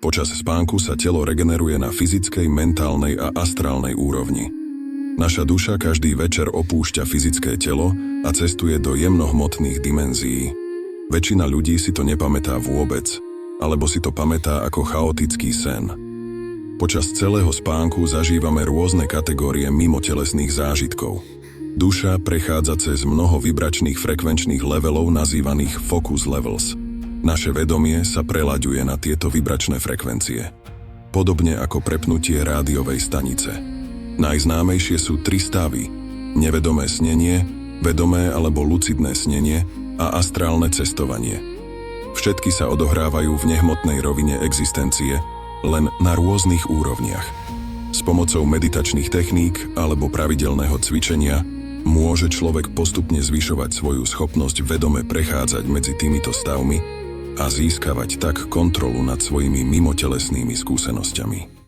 Počas spánku sa telo regeneruje na fyzickej, mentálnej a astrálnej úrovni. Naša duša každý večer opúšťa fyzické telo a cestuje do jemnohmotných dimenzií. Väčšina ľudí si to nepamätá vôbec, alebo si to pamätá ako chaotický sen. Počas celého spánku zažívame rôzne kategórie mimotelesných zážitkov. Duša prechádza cez mnoho vibračných frekvenčných levelov nazývaných focus levels. Naše vedomie sa prelaďuje na tieto vibračné frekvencie. Podobne ako prepnutie rádiovej stanice. Najznámejšie sú 3 stavy: nevedomé snenie, vedomé alebo lucidné snenie a astrálne cestovanie. Všetky sa odohrávajú v nehmotnej rovine existencie, len na rôznych úrovniach. S pomocou meditačných techník alebo pravidelného cvičenia môže človek postupne zvyšovať svoju schopnosť vedome prechádzať medzi týmito stavmi a získavať tak kontrolu nad svojimi mimotelesnými skúsenosťami.